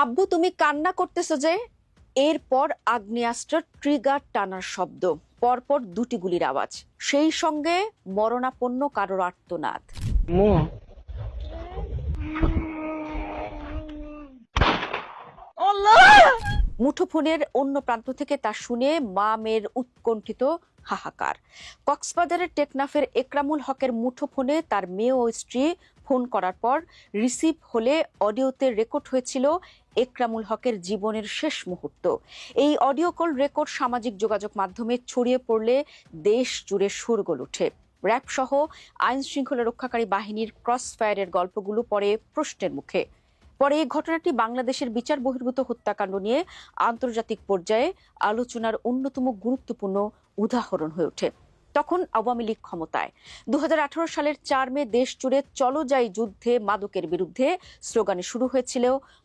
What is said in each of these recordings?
আব্বু তুমি কান্না করতেছো যে? এরপর আগ্নেয়াস্ত্রের ট্রিগার টানার শব্দ, পরপর দুটি গুলির আওয়াজ, সেই সঙ্গে মরণাপন্ন কারোর আর্তনাদ। আম্মু। মুঠোফোনের অন্য প্রান্ত থেকে তা শুনে মা মেয়ের উৎকণ্ঠিত হাহাকার। কক্সবাজারের টেকনাফের একরামুল হকের মুঠোফোনে তার মেয়ে ও স্ত্রী ফোন করার পর রিসিভ হলে অডিওতে রেকর্ড হয়েছিল একরামুল হকের জীবনের শেষ মুহূর্ত। এই অডিও কল রেকর্ড সামাজিক যোগাযোগ মাধ্যমে ছড়িয়ে পড়লে দেশ জুড়ে শোরগোল ওঠে। র্যাব সহ আইন শৃঙ্খলা রক্ষাকারী বাহিনীর ক্রস ফায়ারের গল্পগুলো পরে প্রশ্নের মুখে। পরে এই ঘটনাটি বাংলাদেশের বিচার বহির্ভূত হত্যাকাণ্ড নিয়ে আন্তর্জাতিক পর্যায়ে আলোচনার অন্যতম গুরুত্বপূর্ণ উদাহরণ হয়ে ওঠে। তখন আওয়ামী লীগ ক্ষমতায়। 2018 সালের 4 মে দেশ জুড়ে চলো যাই যুদ্ধে মাদকের বিরুদ্ধে স্লোগানে শুরু হয়েছিল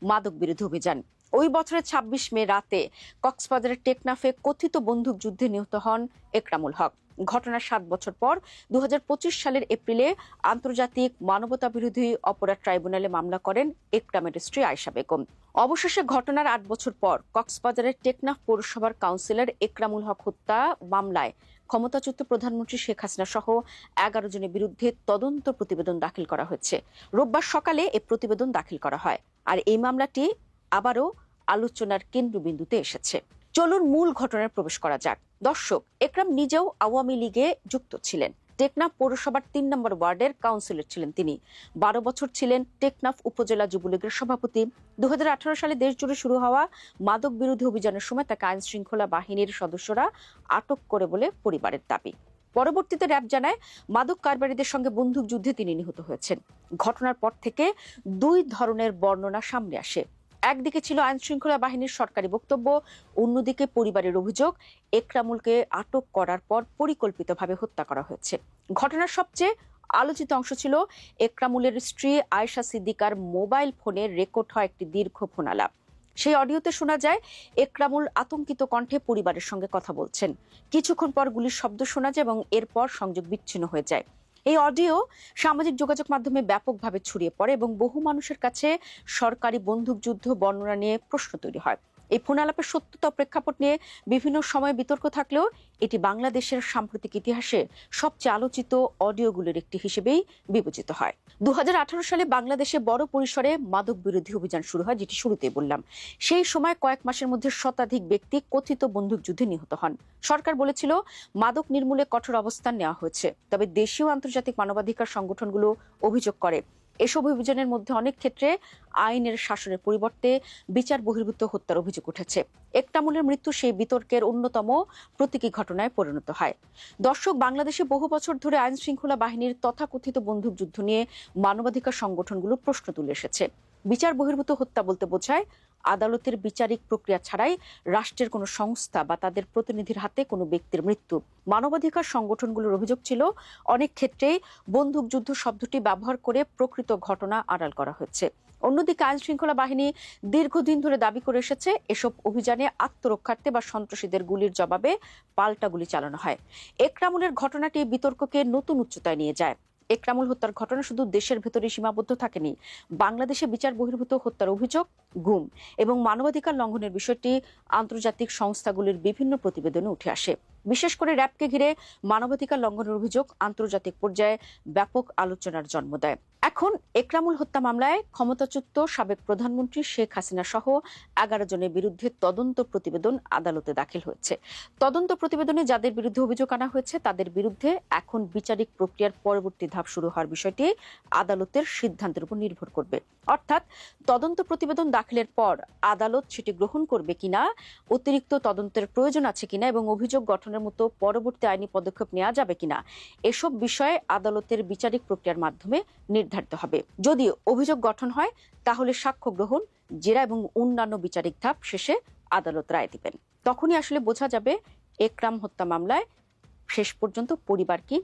মাদক বিরোধী অভিযান। ওই বছরের 26 মে রাতে কক্সবাজারের টেকনাফে কথিত বন্দুক যুদ্ধে নিহত হন একরামুল হক। ঘটনার 7 বছর পর 2025 সালের এপ্রিলে আন্তর্জাতিক মানবতা বিরোধী অপরাধ ট্রাইব্যুনালে মামলা করেন একরামের স্ত্রী আয়েশা বেগম। অবশেষে ঘটনার 8 বছর পর কক্সবাজারের টেকনাফ পৌরসভার কাউন্সিলর একরামুল হক হত্যা মামলায় ক্ষমতাচ্যুত প্রধানমন্ত্রী শেখ হাসিনা সহ 11 জনের বিরুদ্ধে তদন্ত প্রতিবেদন দাখিল করা হয়েছে। রোববার সকালে এ প্রতিবেদন দাখিল করা হয়, আর এই মামলাটি আবারও আলোচনার কেন্দ্রবিন্দুতে এসেছে। চলুন মূল ঘটনায় প্রবেশ করা যাক। দর্শক, একরাম নিজেও আওয়ামী লীগে যুক্ত ছিলেন। টেকনাফ পৌরসভার 3 নম্বর ওয়ার্ডের কাউন্সিলর ছিলেন তিনি। 12 বছর ছিলেন টেকনাফ উপজেলা যুবলীগের সভাপতি। 2018 সালে দেশ জুড়ে শুরু হওয়া মাদক বিরোধী অভিযানের সময় তাকে আইন শৃঙ্খলা বাহিনীর সদস্যরা আটক করে বলে পরিবারের দাবি। পরবর্তীতে র্যাব জানায় মাদক কারবারিদের সঙ্গে বন্দুক যুদ্ধে তিনি নিহত হয়েছেন। ঘটনার পর থেকে দুই ধরনের বর্ণনা সামনে আসে। একদিকে ছিল আইন শৃঙ্খলা বাহিনীর সরকারি বক্তব্য, অন্যদিকে পরিবারের অভিযোগ একরামুলকে আটক করার পর পরিকল্পিতভাবে হত্যা করা হয়েছে। ঘটনার সবচেয়ে আলোচিত অংশ ছিল একরামুলের স্ত্রী আয়েশা সিদ্দিকার মোবাইল ফোনে রেকর্ড হয় একটি দীর্ঘ ফোনালাপ। সেই অডিওতে শোনা যায় একরামুল আতঙ্কিত কণ্ঠে পরিবারের সঙ্গে কথা বলছেন। কিছুক্ষণ পর গুলির শব্দ শোনা যায় এবং এরপর সংযোগ বিচ্ছিন্ন হয়ে যায়। এই অডিও সামাজিক যোগাযোগ মাধ্যমে ব্যাপকভাবে ছড়িয়ে পড়ে এবং বহু মানুষের কাছে সরকারি বন্দুকযুদ্ধ বর্ণনা নিয়ে প্রশ্ন তৈরি হয়। এই ফোনালাপের সত্যতা প্রেক্ষাপট নিয়ে বিভিন্ন সময় বিতর্ক থাকলেও এটি বাংলাদেশের সাম্প্রতিক ইতিহাসে সবচেয়ে আলোচিত অডিওগুলোর একটি হিসেবেই বিবেচিত হয়। 2018 সালে বাংলাদেশে বড় পরিসরে মাদক বিরোধী অভিযান শুরু হয়, যেটি শুরুতেই বললাম। সেই সময় কয়েক মাসের মধ্যে শতাধিক ব্যক্তি কথিত বন্দুকযুদ্ধে নিহত হন। সরকার বলেছিল মাদক নির্মূলে কঠোর অবস্থান নেওয়া হয়েছে, তবে দেশীয় আন্তর্জাতিক মানবাধিকার সংগঠনগুলো অভিযোগ করে এসব অভিযানের মধ্যে অনেক ক্ষেত্রে আইনের শাসনের পরিবর্তে বিচার বহির্ভূত হত্যার অভিযোগ উঠেছে। একরামুলের মৃত্যু সেই বিতর্কের অন্যতম প্রতীকী ঘটনায় পরিণত হয়। দর্শক, বাংলাদেশে বহু বছর ধরে আইন শৃঙ্খলা বাহিনীর তথাকথিত বন্দুকযুদ্ধ নিয়ে মানবাধিকার সংগঠনগুলো প্রশ্ন তুলে এসেছে। বিচার বহির্ভূত হত্যা বলতে বোঝায় আদালতের বিচারিক প্রক্রিয়া ছাড়াই রাষ্ট্রের কোনো সংস্থা বা তাদের প্রতিনিধির হাতে কোনো ব্যক্তির মৃত্যু। মানবাধিকার সংগঠনগুলোর অভিযোগ ছিল অনেক ক্ষেত্রেই বন্দুকযুদ্ধ শব্দটি ব্যবহার করে প্রকৃত ঘটনা আড়াল করা হয়েছে। অন্যদিকে আইন শৃঙ্খলা বাহিনী দীর্ঘদিন ধরে দাবি করে এসেছে এসব অভিযানে আত্মরক্ষার্থে বা সন্ত্রাসীদের গুলির জবাবে পাল্টা গুলি চালানো হয়। একরামুলের ঘটনাটি বিতর্ককে নতুন উচ্চতায় নিয়ে যায়। একরামুল হত্যার ঘটনা শুধু দেশের ভেতরে সীমাবদ্ধ থাকেনি। বাংলাদেশে বিচার বহির্ভূত হত্যার অভিযোগ, গুম এবং মানবাধিকার লঙ্ঘনের বিষয়টি আন্তর্জাতিক সংস্থাগুলির বিভিন্ন প্রতিবেদনে উঠে আসে। বিশেষ করে র্যাবকে ঘিরে মানবাধিকার লঙ্ঘনের অভিযোগ আন্তর্জাতিক পর্যায়ে ব্যাপক আলোচনার জন্ম দেয়। এখন একরামুল হত্যা মামলায় ক্ষমতাচ্যুত সাবেক প্রধানমন্ত্রী শেখ হাসিনা সহ 11 জনের বিরুদ্ধে তদন্ত প্রতিবেদন আদালতে দাখিল হয়েছে। তদন্ত প্রতিবেদনে যাদের বিরুদ্ধে অভিযোগ আনা হয়েছে তাদের বিরুদ্ধে এখন বিচারিক প্রক্রিয়ার পরবর্তী ধাপ শুরু হওয়ার বিষয়টি আদালতের সিদ্ধান্তের উপর নির্ভর করবে। অর্থাৎ তদন্ত প্রতিবেদন দাখিলের পর আদালত সেটি গ্রহণ করবে কিনা, অতিরিক্ত তদন্তের প্রয়োজন আছে কিনা এবং অভিযোগ গঠনের মতো পরবর্তী আইনি পদক্ষেপ নেওয়া যাবে কিনা, এসব বিষয়ে আদালতের বিচারিক প্রক্রিয়ার মাধ্যমে নির্ধারিত হবে। যদি অভিযোগ গঠন হয় তাহলে সাক্ষ্য গ্রহণ, জেরা এবং অন্যান্য বিচারিক ধাপ শেষে আদালত রায় দিবেন। তখনই আসলে বোঝা যাবে একরাম হত্যা মামলায় শেষ পর্যন্ত পরিবার কি